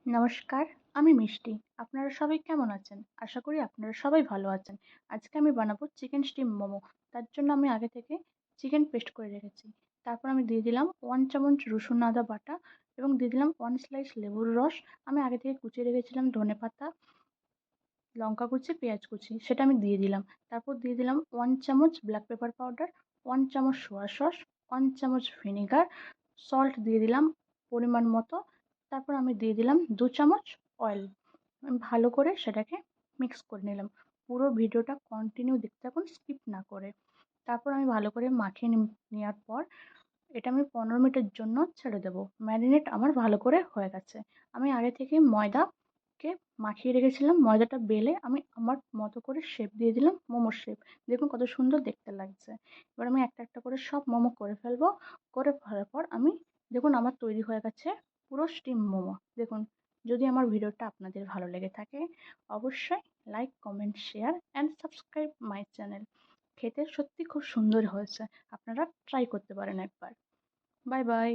নমস্কার, আমি মিষ্টি। আপনারা সবাই কেমন আছেন? আশা করি আপনারা সবাই ভালো আছেন। আজকে আমি বানাবো চিকেন স্টিম মোমো। তার জন্য আমি আগে থেকে চিকেন পেস্ট করে রেখেছি। তারপর আমি দিয়ে দিলাম 1 চামচ রসুন আদা বাটা এবং দিয়ে দিলাম 1 স্লাইস লেবুর রস। আমি আগে থেকে কুচিয়ে রেখেছিলাম ধনেপাতা, লঙ্কা কুচি, পেঁয়াজ কুচি সেটা আমি দিয়ে দিলাম। তারপর দিয়ে দিলাম 1 চামচ ব্ল্যাক পেপার পাউডার, 1 চামচ সোয়া সস, 1 চামচ ভিনেগার, সল্ট দিয়ে দিলাম পরিমাণ মতো। তারপর আমি দিয়ে দিলাম 2 চামচ অয়েল। আমি ভালো করে সেটাকে মিক্স করে নিলাম। পুরো ভিডিওটা কন্টিনিউ দেখতে থাকুন স্কিপ না করে। তারপর আমি ভালো করে মাখিয়ে নেওয়ার পর এটা আমি 15 মিনিটের জন্য ছেড়ে দেবো। ম্যারিনেট আমার ভালো করে হয়ে গেছে। আমি আগে থেকে ময়দাকে মাখিয়ে রেখেছিলাম। ময়দাটা বেলে আমি আমার মতো করে শেপ দিয়ে দিলাম মোমোর শেপ। দেখুন কত সুন্দর দেখতে লাগছে। এবার আমি একটা একটা করে সব মোমো করে ফেলবো। করে ফেলার পর আমি দেখুন আমার তৈরি হয়ে গেছে পুরো স্টিম মোমো। দেখুন, যদি আমার ভিডিওটা আপনাদের ভালো লেগে থাকে অবশ্যই like, comment, share and subscribe my channel. খেতে সত্যি খুব সুন্দর হয়েছে। আপনারা ট্রাই করতে পারেন একবার। Bye bye.